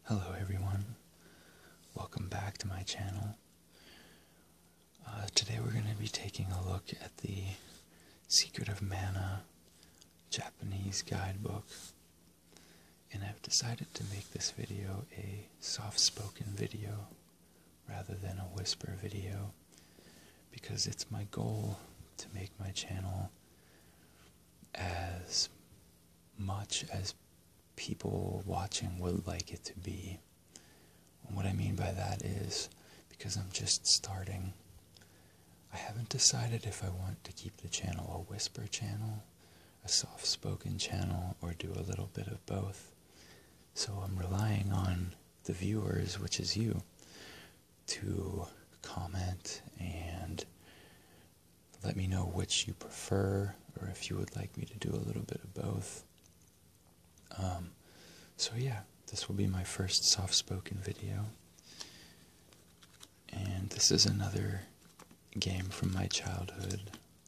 Hello everyone, welcome back to my channel. Today we're going to be taking a look at the Secret of Mana Japanese guidebook, and I've decided to make this video a soft-spoken video rather than a whisper video because it's my goal to make my channel as much as people watching would like it to be. And what I mean by that is, because I'm just starting, I haven't decided if I want to keep the channel a whisper channel, a soft-spoken channel, or do a little bit of both. So I'm relying on the viewers, which is you, to comment and let me know which you prefer, or if you would like me to do a little bit of both. So yeah, this will be my first soft-spoken video, and this is another game from my childhood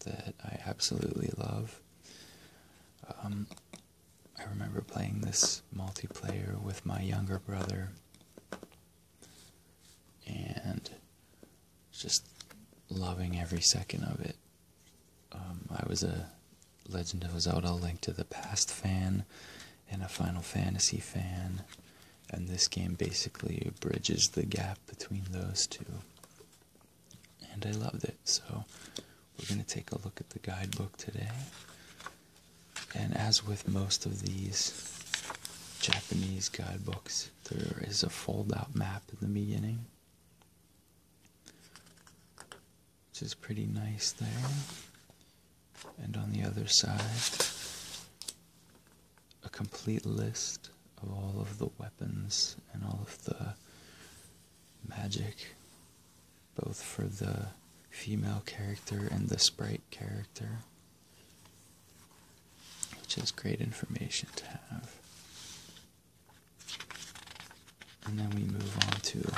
that I absolutely love. I remember playing this multiplayer with my younger brother, and just loving every second of it. I was a Legend of Zelda: Link to the Past fan, and a Final Fantasy fan, and this game basically bridges the gap between those two, and I loved it. So we're going to take a look at the guidebook today, and as with most of these Japanese guidebooks, there is a fold-out map in the beginning, which is pretty nice there, and on the other side a complete list of all of the weapons and all of the magic, both for the female character and the sprite character, which is great information to have. And then we move on to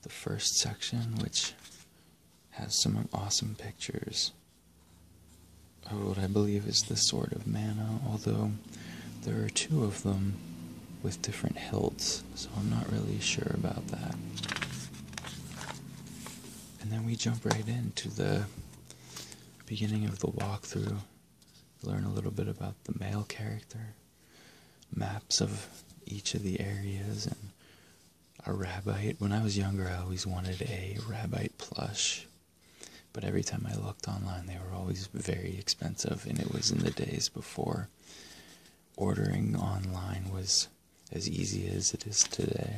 the first section, which has some awesome pictures of what I believe is the Sword of Mana, although there are two of them with different hilts, so I'm not really sure about that. And then we jump right into the beginning of the walkthrough, learn a little bit about the male character, maps of each of the areas, and a rabbite. When I was younger, I always wanted a rabbite plush, but every time I looked online, they were always very expensive, and it was in the days before ordering online was as easy as it is today.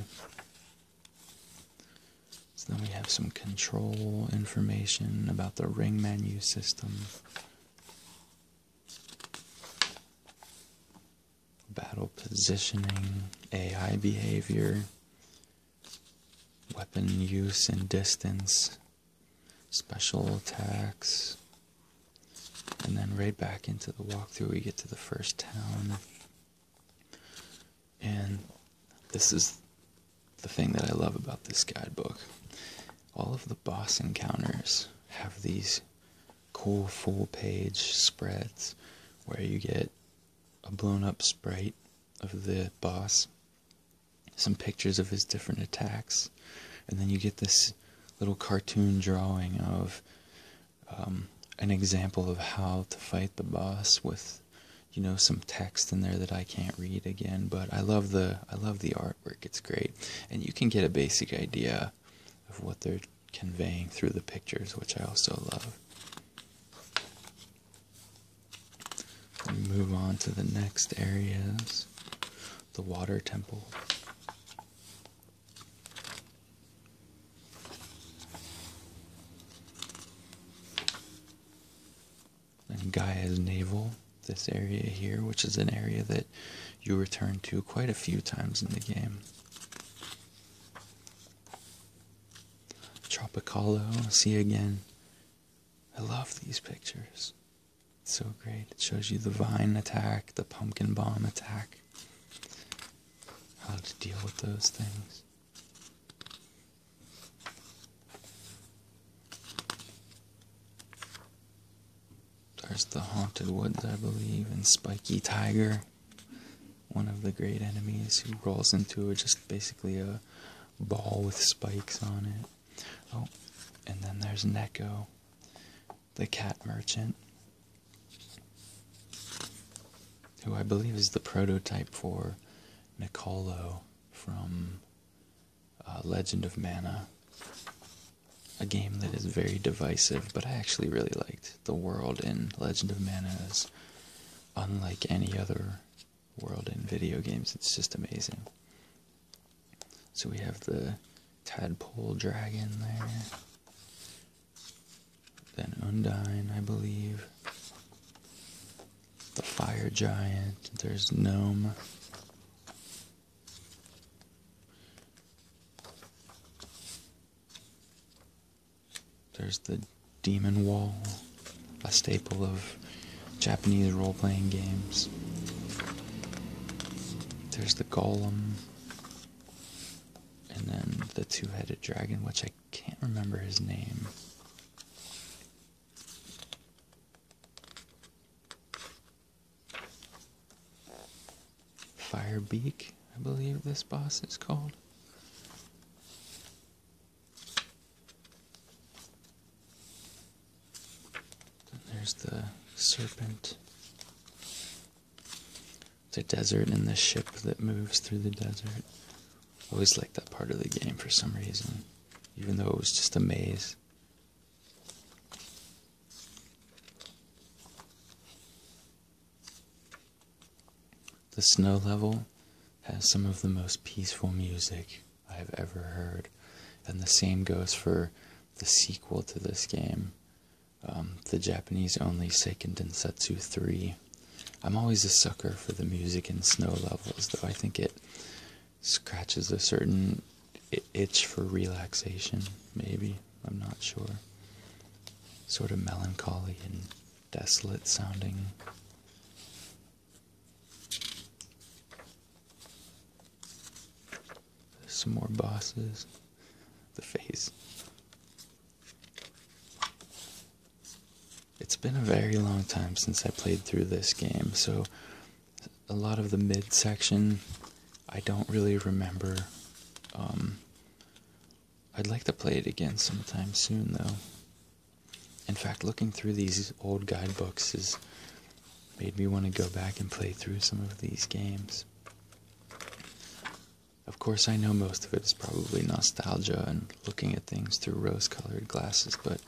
So then we have some control information about the ring menu system, battle positioning, AI behavior, weapon use and distance, special attacks, and then right back into the walkthrough we get to the first town. And this is the thing that I love about this guidebook. All of the boss encounters have these cool full-page spreads where you get a blown-up sprite of the boss, some pictures of his different attacks, and then you get this little cartoon drawing of an example of how to fight the boss with, you know, some text in there that I can't read again. But I love the artwork. It's great, and you can get a basic idea of what they're conveying through the pictures, which I also love. We move on to the next areas, the water temple. And Gaia's Navel, this area here, which is an area that you return to quite a few times in the game. Tropicalo, see again. I love these pictures. It's so great. It shows you the vine attack, the pumpkin bomb attack, how to deal with those things. There's the Haunted Woods, I believe, and Spiky Tiger. one of the great enemies who rolls into just basically a ball with spikes on it. Oh, and then there's Neko, the cat merchant, who I believe is the prototype for Nicolo from Legend of Mana, a game that is very divisive, but I actually really liked. The world in Legend of Mana is unlike any other world in video games. It's just amazing. So we have the tadpole dragon there, then Undine, I believe, the fire giant, there's Gnome, there's the demon wall, a staple of Japanese role-playing games. There's the golem, and then the two-headed dragon, which I can't remember his name. Firebeak, I believe this boss is called. Then there's the serpent, the desert, and the ship that moves through the desert. Always liked that part of the game for some reason, even though it was just a maze. The snow level has some of the most peaceful music I've ever heard, and the same goes for the sequel to this game, the Japanese-only Seiken Densetsu 3. I'm always a sucker for the music in snow levels, though I think it scratches a certain itch for relaxation, maybe. I'm not sure. Sort of melancholy and desolate sounding. There's some more bosses. The face. It's been a very long time since I played through this game, so a lot of the mid-section I don't really remember. I'd like to play it again sometime soon, though. In fact, looking through these old guidebooks has made me want to go back and play through some of these games. Of course, I know most of it is probably nostalgia and looking at things through rose-colored glasses, but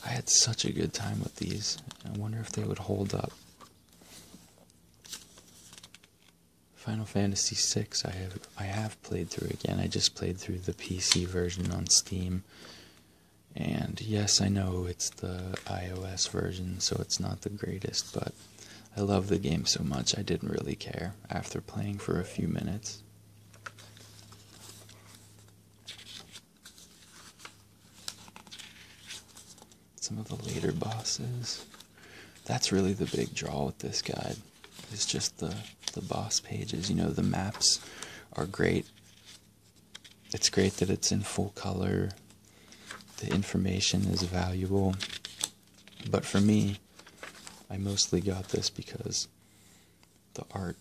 I had such a good time with these. I wonder if they would hold up. Final Fantasy VI I have played through again. I just played through the PC version on Steam. And yes, I know it's the iOS version, so it's not the greatest, but I love the game so much I didn't really care after playing for a few minutes. Some of the later bosses. That's really the big draw with this guide. It's just the boss pages. You know, the maps are great. It's great that it's in full color. The information is valuable. But for me, I mostly got this because the art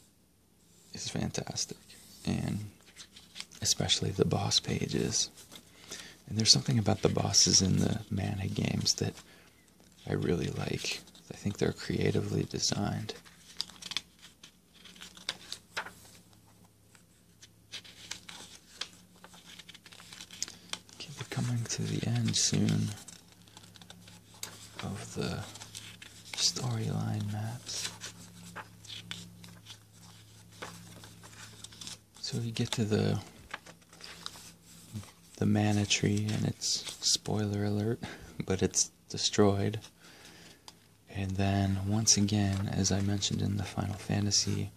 is fantastic. And especially the boss pages. And there's something about the bosses in the Mana games that I really like. I think they're creatively designed. Okay, we're coming to the end soon of the storyline maps. So we get to the mana tree, and it's, spoiler alert, but it's destroyed. And then, once again, as I mentioned in the Final Fantasy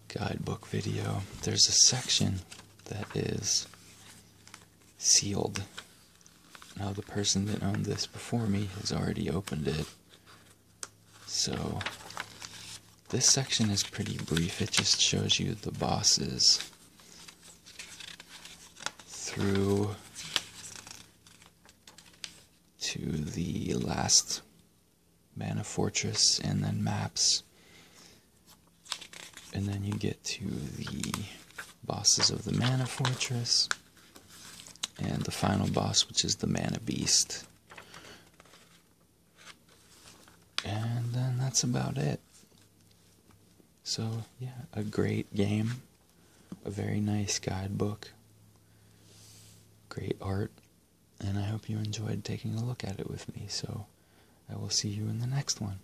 guidebook video, there's a section that is sealed. Now, the person that owned this before me has already opened it. So, this section is pretty brief. It just shows you the bosses through to the last Mana Fortress, and then maps And then you get to the bosses of the Mana Fortress, and the final boss, which is the Mana Beast. And then that's about it. So, yeah, a great game, a very nice guidebook, great art, and I hope you enjoyed taking a look at it with me. So, I will see you in the next one.